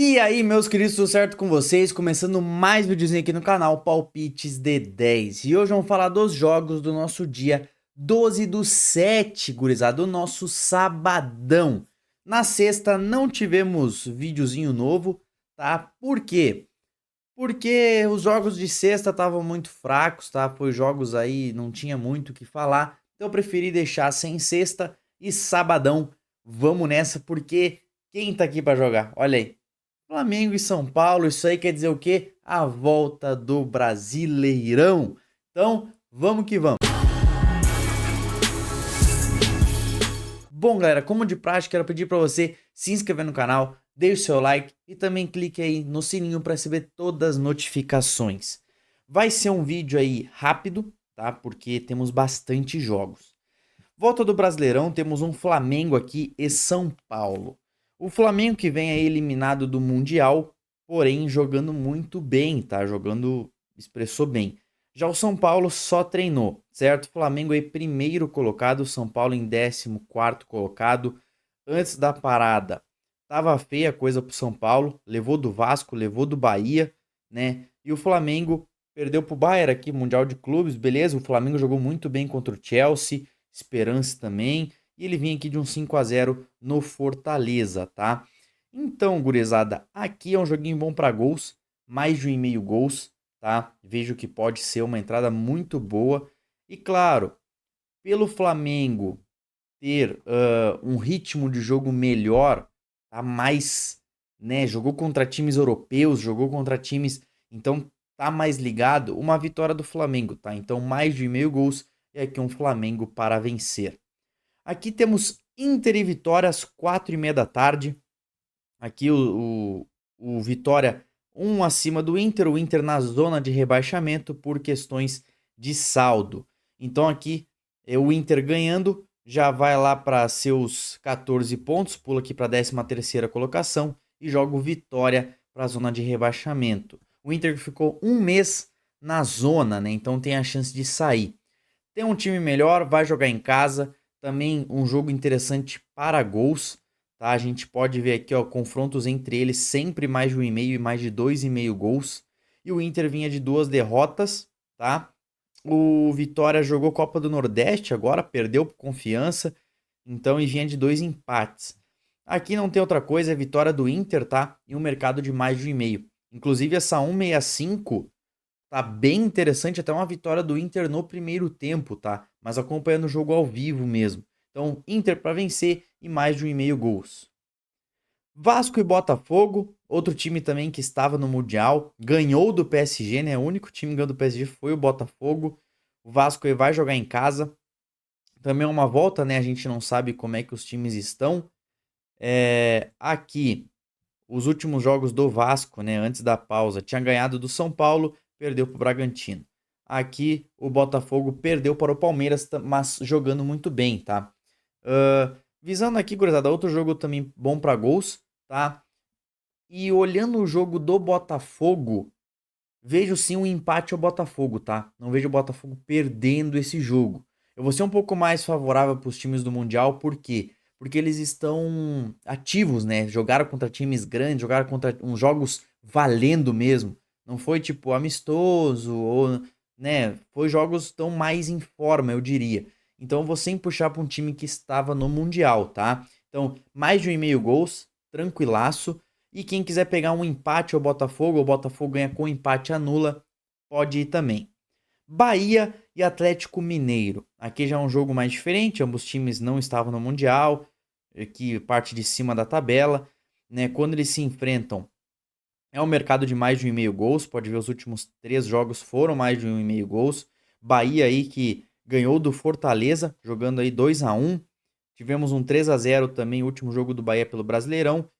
E aí, meus queridos, tudo certo com vocês? Começando mais videozinho aqui no canal Palpites de 10. E hoje vamos falar dos jogos do nosso dia 12/7, gurizada, do nosso sabadão. Na sexta não tivemos videozinho novo, tá? Por quê? Porque os jogos de sexta estavam muito fracos, tá? Foi jogos aí, não tinha muito o que falar. Então eu preferi deixar sem sexta e sabadão. Vamos nessa, porque quem tá aqui pra jogar? Olha aí. Flamengo e São Paulo, isso aí quer dizer o quê? A volta do Brasileirão. Então, vamos que vamos. Bom, galera, como de prática, quero pedir para você se inscrever no canal, deixe o seu like e também clique aí no sininho para receber todas as notificações. Vai ser um vídeo aí rápido, tá? Porque temos bastante jogos. Volta do Brasileirão, temos um Flamengo aqui e São Paulo. O Flamengo que vem aí eliminado do Mundial, porém jogando muito bem, tá? Expressou bem. Já o São Paulo só treinou, certo? O Flamengo aí primeiro colocado, o São Paulo em 14º colocado. Antes da parada, tava feia a coisa pro São Paulo, levou do Vasco, levou do Bahia, né? E o Flamengo perdeu pro Bayern aqui, Mundial de Clubes, beleza? O Flamengo jogou muito bem contra o Chelsea, Esperança também. E ele vinha aqui de um 5-0 no Fortaleza, tá? Então, gurizada, aqui é um joguinho bom para gols, mais de 1,5 gols, tá? Vejo que pode ser uma entrada muito boa. E claro, pelo Flamengo ter um ritmo de jogo melhor, tá mais, né? Jogou contra times europeus, jogou contra times, então tá mais ligado. Uma vitória do Flamengo, tá? Então mais de 1,5 gols e aqui um Flamengo para vencer. Aqui temos Inter e Vitória às 4h30 da tarde. Aqui o Vitória um acima do Inter, o Inter na zona de rebaixamento por questões de saldo. Então aqui o Inter ganhando, já vai lá para seus 14 pontos, pula aqui para a 13ª colocação e joga o Vitória para a zona de rebaixamento. O Inter ficou um mês na zona, né? Então tem a chance de sair. Tem um time melhor, vai jogar em casa, também um jogo interessante para gols, tá? A gente pode ver aqui, ó, confrontos entre eles sempre mais de 1,5 e mais de 2,5 gols. E o Inter vinha de 2 derrotas, tá? O Vitória jogou Copa do Nordeste agora, perdeu por Confiança, então e vinha de 2 empates. Aqui não tem outra coisa, é vitória do Inter, tá? E um mercado de mais de 1,5. Inclusive essa 1,65 tá bem interessante, até uma vitória do Inter no primeiro tempo, tá? Mas acompanhando o jogo ao vivo mesmo. Então, Inter para vencer e mais de 1,5 gols. Vasco e Botafogo, outro time também que estava no Mundial, ganhou do PSG, né? O único time que ganhou do PSG foi o Botafogo. O Vasco vai jogar em casa. Também é uma volta, né? A gente não sabe como é que os times estão. Aqui, os últimos jogos do Vasco, né? Antes da pausa, tinha ganhado do São Paulo, perdeu para o Bragantino. Aqui, o Botafogo perdeu para o Palmeiras, mas jogando muito bem, tá? Visando aqui, gurizada, outro jogo também bom para gols, tá? E olhando o jogo do Botafogo, vejo sim um empate ao Botafogo, tá? Não vejo o Botafogo perdendo esse jogo. Eu vou ser um pouco mais favorável para os times do Mundial, por quê? Porque eles estão ativos, né? Jogaram contra times grandes, jogaram contra uns jogos valendo mesmo. Não foi tipo amistoso ou, né? Foi jogos tão mais em forma, eu diria. Então eu vou sempre puxar para um time que estava no Mundial, tá? Então, mais de 1,5 gols, tranquilaço. E quem quiser pegar um empate ao Botafogo, o Botafogo ganha com empate anula, pode ir também. Bahia e Atlético Mineiro. Aqui já é um jogo mais diferente, ambos times não estavam no Mundial, aqui parte de cima da tabela, né? Quando eles se enfrentam, é um mercado de mais de 1,5 gols, pode ver os últimos 3 jogos foram mais de 1,5 gols. Bahia aí que ganhou do Fortaleza, jogando aí 2-1. Tivemos um 3-0 também, o último jogo do Bahia pelo Brasileirão.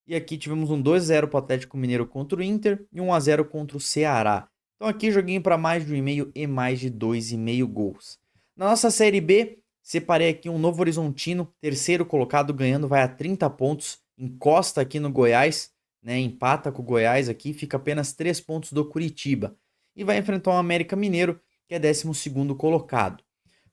E aqui tivemos um 2-0 para o Atlético Mineiro contra o Inter e 1-0 contra o Ceará. Então aqui joguinho para mais de 1,5 e mais de 2,5 gols. Na nossa Série B, separei aqui um Novo Horizontino, terceiro colocado, ganhando, vai a 30 pontos, encosta aqui no Goiás, né, empata com o Goiás aqui, fica apenas 3 pontos do Curitiba. E vai enfrentar o América Mineiro, que é 12º colocado.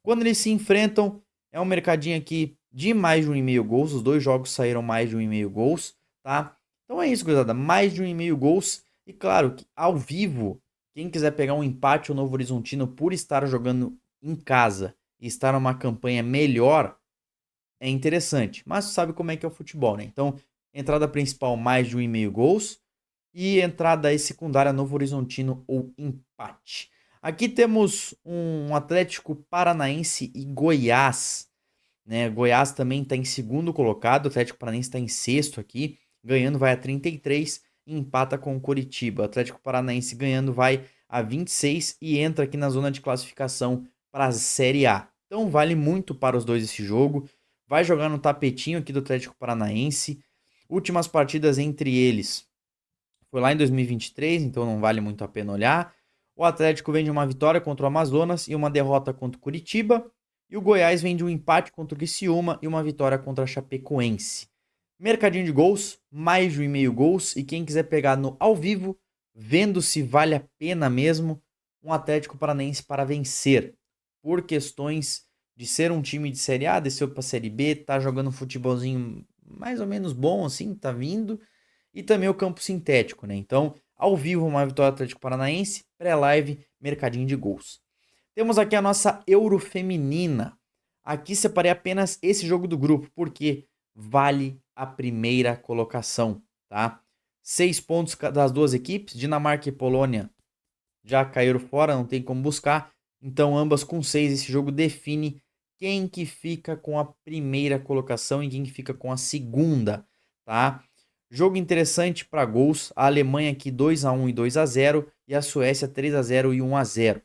Quando eles se enfrentam, é um mercadinho aqui de mais de 1,5 gols, os dois jogos saíram mais de 1,5 gols, tá? Então é isso, gurizada. Mais de 1,5 gols. E claro, que ao vivo, quem quiser pegar um empate ao Novo Horizontino por estar jogando em casa e estar numa campanha melhor, é interessante. Mas sabe como é que é o futebol, né? Então, entrada principal, mais de 1,5 gols. E entrada aí secundária, Novo Horizontino ou empate. Aqui temos um Atlético Paranaense e Goiás, né? Goiás também está em segundo colocado, o Atlético Paranaense está em sexto aqui, ganhando vai a 33 e empata com o Coritiba. O Atlético Paranaense ganhando vai a 26 e entra aqui na zona de classificação para a Série A. Então vale muito para os dois esse jogo. Vai jogar no tapetinho aqui do Atlético Paranaense. Últimas partidas entre eles foi lá em 2023, então não vale muito a pena olhar. O Atlético vem de uma vitória contra o Amazonas e uma derrota contra o Curitiba. E o Goiás vem de um empate contra o Criciúma e uma vitória contra a Chapecoense. Mercadinho de gols, mais de 1,5 gols. E quem quiser pegar no ao vivo, vendo se vale a pena mesmo, um Atlético Paranaense para vencer. Por questões de ser um time de Série A, desceu para a Série B, tá jogando um futebolzinho mais ou menos bom assim, tá vindo. E também o campo sintético, né? Então, ao vivo, uma vitória do Atlético Paranaense, pré-live, mercadinho de gols. Temos aqui a nossa Euro Feminina. Aqui separei apenas esse jogo do grupo, porque vale a primeira colocação, tá? 6 pontos das duas equipes, Dinamarca e Polônia já caíram fora, não tem como buscar. Então, ambas com 6, esse jogo define quem que fica com a primeira colocação e quem que fica com a segunda, tá? Jogo interessante para gols. A Alemanha aqui 2-1 e 2-0 e a Suécia 3-0 e 1-0.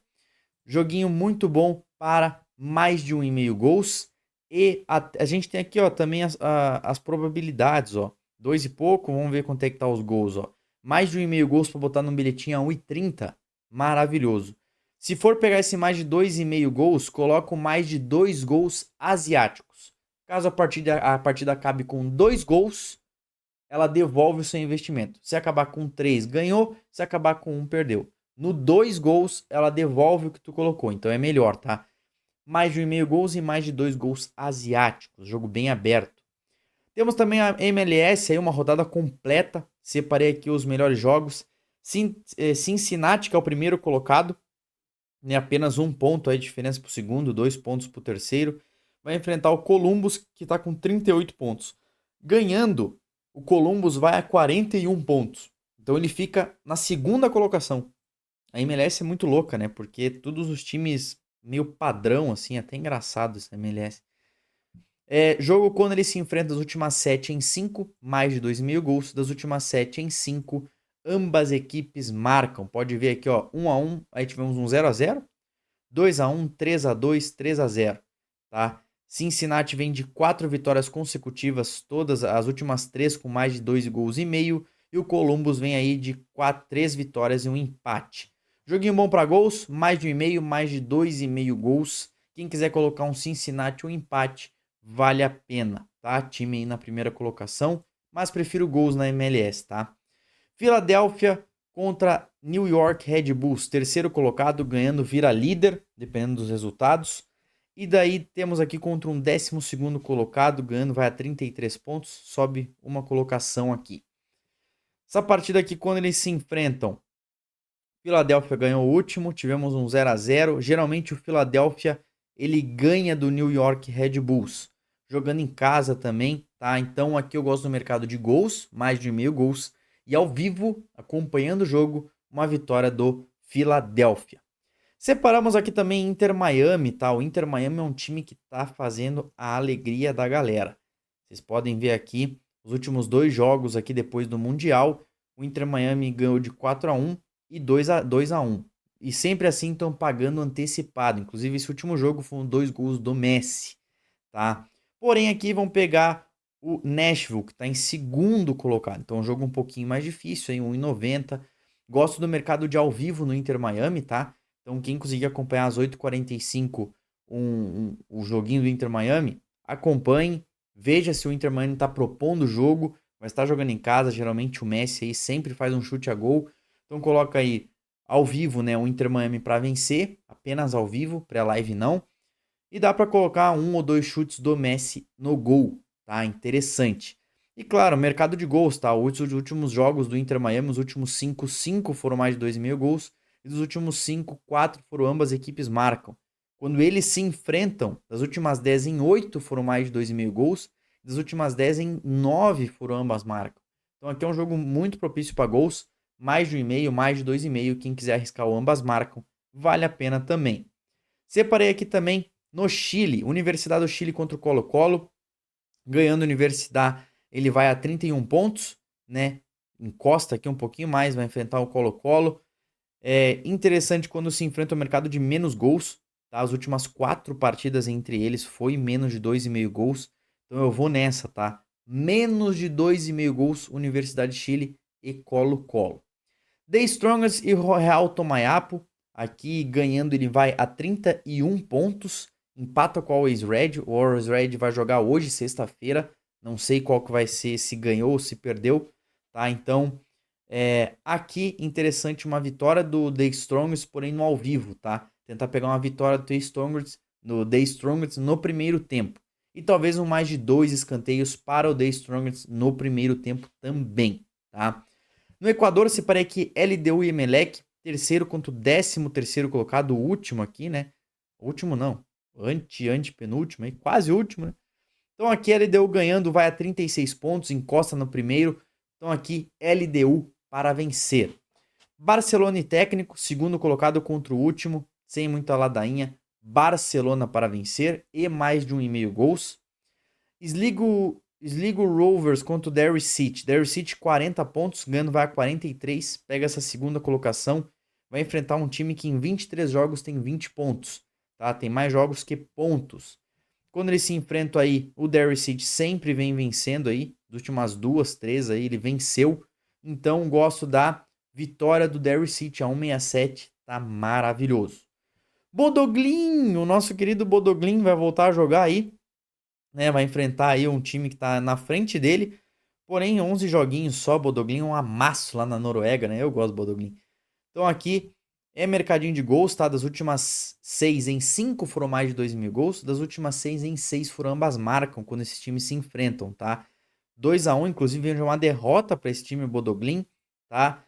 Joguinho muito bom para mais de 1,5 gols. E a gente tem aqui, ó, também as probabilidades, ó. 2 e pouco, vamos ver quanto é que tá os gols, ó. Mais de 1,5 gols para botar no bilhetinho a 1,30. Maravilhoso. Se for pegar esse mais de 2,5 gols, coloco mais de 2 gols asiáticos. Caso a partida acabe com 2 gols, ela devolve o seu investimento. Se acabar com 3, ganhou. Se acabar com 1, perdeu. No 2 gols, ela devolve o que tu colocou. Então é melhor, tá? Mais de 1,5 gols e mais de 2 gols asiáticos. Jogo bem aberto. Temos também a MLS, aí uma rodada completa. Separei aqui os melhores jogos. Cincinnati, que é o primeiro colocado. Né, apenas 1 ponto aí de diferença para o segundo, 2 pontos para o terceiro. Vai enfrentar o Columbus, que está com 38 pontos. Ganhando, o Columbus vai a 41 pontos. Então ele fica na segunda colocação. A MLS é muito louca, né? Porque todos os times meio padrão, assim, até engraçado essa MLS. Jogo quando ele se enfrenta das últimas 7 em 5, mais de 2,5 gols. Das últimas 7 em 5, ambas equipes marcam. Pode ver aqui, ó, 1-1, aí tivemos um 0-0, 2-1, 3-2, 3-0, tá? Cincinnati vem de 4 vitórias consecutivas, todas as últimas 3 com mais de 2 gols e meio, e o Columbus vem aí de 3 vitórias e um empate. Joguinho bom para gols, mais de 1,5, mais de 2,5 gols. Quem quiser colocar um Cincinnati ou um empate, vale a pena, tá? Time aí na primeira colocação, mas prefiro gols na MLS, tá? Filadélfia contra New York Red Bulls, terceiro colocado, ganhando, vira líder, dependendo dos resultados. E daí temos aqui contra um 12º colocado, ganhando, vai a 33 pontos, sobe uma colocação aqui. Essa partida aqui, quando eles se enfrentam, Filadélfia ganhou o último, tivemos um 0-0. Geralmente o Filadélfia, ele ganha do New York Red Bulls, jogando em casa também, tá? Então aqui eu gosto do mercado de gols, mais de 1,5 gols. E ao vivo, acompanhando o jogo, uma vitória do Filadélfia. Separamos aqui também Inter Miami, tá? O Inter Miami é um time que tá fazendo a alegria da galera. Vocês podem ver aqui os últimos 2 jogos aqui depois do Mundial. O Inter Miami ganhou de 4-1 e 2-1. E sempre assim estão pagando antecipado. Inclusive esse último jogo foram 2 gols do Messi, tá? Porém aqui vão pegar o Nashville, que está em segundo colocado. Então, um jogo um pouquinho mais difícil, hein? 1,90. Gosto do mercado de ao vivo no Inter Miami, tá? Então, quem conseguir acompanhar às 8h45 o joguinho do Inter Miami, acompanhe. Veja se o Inter Miami está propondo o jogo, mas está jogando em casa. Geralmente o Messi aí sempre faz um chute a gol. Então, coloca aí ao vivo, né? O Inter Miami para vencer, apenas ao vivo, pré-live não. E dá para colocar 1 ou 2 chutes do Messi no gol, tá? Interessante. E claro, mercado de gols, tá? Os últimos jogos do Inter Miami, os últimos 5 foram mais de 2,5 gols. E dos últimos 5, 4 foram ambas equipes marcam. Quando eles se enfrentam, das últimas 10 em 8 foram mais de 2,5 gols. Das últimas 10 em 9 foram ambas marcam. Então aqui é um jogo muito propício para gols. Mais de 1,5, mais de 2,5. Quem quiser arriscar o ambas marcam, vale a pena também. Separei aqui também no Chile, Universidade do Chile contra o Colo-Colo. Ganhando a Universidade, ele vai a 31 pontos, né? Encosta aqui um pouquinho mais, vai enfrentar o Colo-Colo. É interessante quando se enfrenta o mercado de menos gols, tá? As últimas 4 partidas entre eles foi menos de 2,5 gols. Então eu vou nessa, tá? Menos de 2,5 gols, Universidade de Chile e Colo-Colo. The Strongest e Real Tomayapo. Aqui ganhando ele vai a 31 pontos. Empata com o Always Red. O Always Red vai jogar hoje, sexta-feira. Não sei qual que vai ser, se ganhou ou se perdeu. Tá? Então, aqui interessante uma vitória do The Strongest, porém no ao vivo. Tá? Tentar pegar uma vitória do The Strongest no primeiro tempo. E talvez mais de 2 escanteios para o The Strongest no primeiro tempo também. Tá? No Equador, eu separei aqui LDU e Emelec, terceiro contra o 13º colocado, o último aqui, né? O último não, antepenúltimo, aí, quase último, né? Então aqui LDU ganhando, vai a 36 pontos, encosta no primeiro. Então aqui LDU para vencer. Barcelona e Técnico, segundo colocado contra o último, sem muita ladainha. Barcelona para vencer e mais de 1,5 gols. Sligo Rovers contra o Derry City. Derry City 40 pontos, ganhando vai a 43, pega essa segunda colocação, vai enfrentar um time que em 23 jogos tem 20 pontos, tá? Tem mais jogos que pontos. Quando eles se enfrentam aí, o Derry City sempre vem vencendo aí, das últimas 2, 3 aí, ele venceu. Então gosto da vitória do Derry City a 1,67, tá maravilhoso. Bodoglin, o nosso querido Bodoglin vai voltar a jogar aí, né, vai enfrentar aí um time que está na frente dele, porém 11 joguinhos só, Bodoglin é um amasso lá na Noruega, né, eu gosto do Bodoglin. Então aqui é mercadinho de gols, tá, das últimas 6 em 5 foram mais de 2,000 gols, das últimas 6 em 6 foram ambas marcam quando esses times se enfrentam, tá. 2-1, inclusive vem uma derrota para esse time Bodoglin, tá.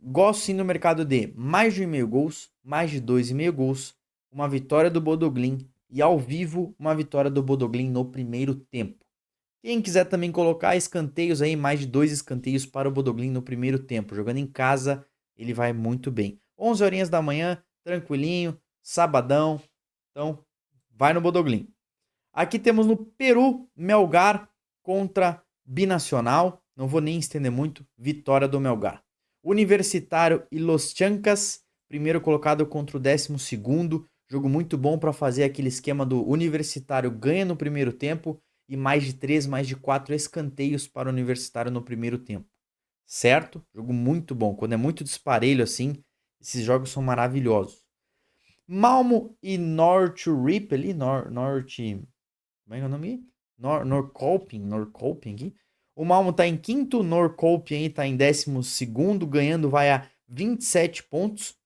Gosto sim no mercado de mais de 1,5 gols, mais de 2,5 gols, uma vitória do Bodoglin, e ao vivo, uma vitória do Bodoglin no primeiro tempo. Quem quiser também colocar escanteios aí, mais de 2 escanteios para o Bodoglin no primeiro tempo. Jogando em casa, ele vai muito bem. 11 horinhas da manhã, tranquilinho, sabadão. Então, vai no Bodoglin. Aqui temos no Peru, Melgar contra Binacional. Não vou nem estender muito. Vitória do Melgar. Universitário e Los Chancas, primeiro colocado contra o 12º. Jogo muito bom para fazer aquele esquema do Universitário ganha no primeiro tempo e mais de 3, mais de 4 escanteios para o Universitário no primeiro tempo. Certo? Jogo muito bom. Quando é muito disparelho assim, esses jogos são maravilhosos. Malmo e North Rip ali, como é que é o nome? Norrköping aqui. O Malmo tá em quinto, Norrköping aí tá em 12º, ganhando vai a 27 pontos.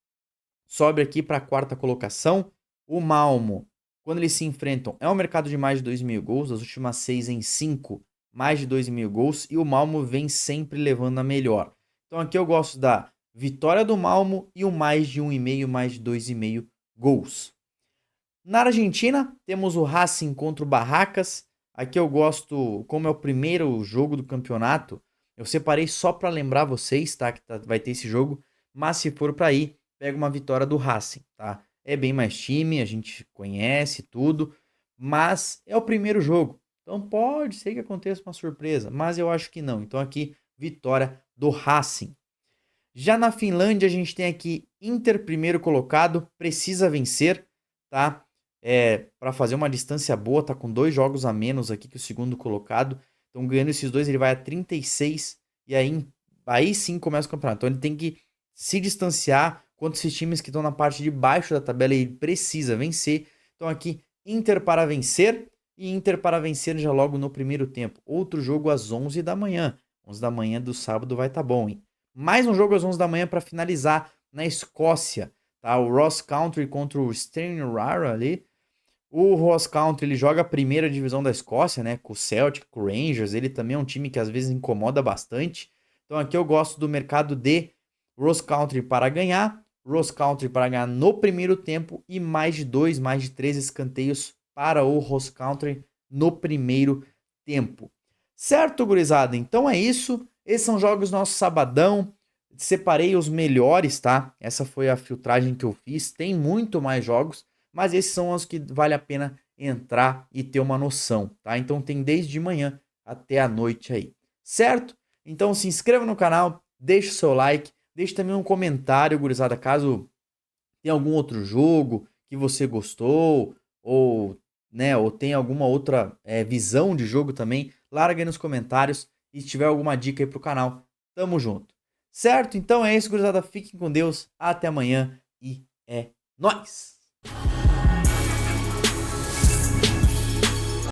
Sobe aqui para a quarta colocação. O Malmo, quando eles se enfrentam, é um mercado de mais de 2,000 gols. Das últimas 6 em 5, mais de 2,000 gols. E o Malmo vem sempre levando a melhor. Então aqui eu gosto da vitória do Malmo e o mais de 1,5, mais de 2,5 gols. Na Argentina, temos o Racing contra o Barracas. Aqui eu gosto, como é o primeiro jogo do campeonato, eu separei só para lembrar vocês, tá? Que vai ter esse jogo. Mas se for para ir, pega uma vitória do Racing, tá? É bem mais time, a gente conhece tudo, mas é o primeiro jogo. Então pode ser que aconteça uma surpresa, mas eu acho que não. Então aqui, vitória do Racing. Já na Finlândia, a gente tem aqui Inter, primeiro colocado, precisa vencer, tá? Para fazer uma distância boa, tá com 2 jogos a menos aqui que o segundo colocado. Então, ganhando esses 2, ele vai a 36 e aí sim começa o campeonato. Então, ele tem que se distanciar contra esses times que estão na parte de baixo da tabela e ele precisa vencer. Então, aqui, Inter para vencer e Inter para vencer já logo no primeiro tempo. Outro jogo às 11 da manhã. 11 da manhã do sábado vai estar bom, hein? Mais um jogo às 11 da manhã para finalizar na Escócia, tá? O Ross Country contra o Stranraer ali. O Ross Country, ele joga a primeira divisão da Escócia, né? Com o Celtic, com o Rangers. Ele também é um time que às vezes incomoda bastante. Então aqui eu gosto do mercado de Ross Country para ganhar. Ross Country para ganhar no primeiro tempo. E mais de 2, mais de 3 escanteios para o Ross Country no primeiro tempo. Certo, gurizada? Então é isso. Esses são jogos do nosso sabadão. Separei os melhores, tá? Essa foi a filtragem que eu fiz. Tem muito mais jogos, mas esses são os que vale a pena entrar e ter uma noção, tá? Então tem desde manhã até a noite aí, certo? Então se inscreva no canal, deixe o seu like, deixe também um comentário, gurizada, caso tenha algum outro jogo que você gostou, ou, né, ou tem alguma outra visão de jogo também, larga aí nos comentários e se tiver alguma dica aí pro canal, tamo junto. Certo? Então é isso, gurizada. Fiquem com Deus. Até amanhã e é nóis!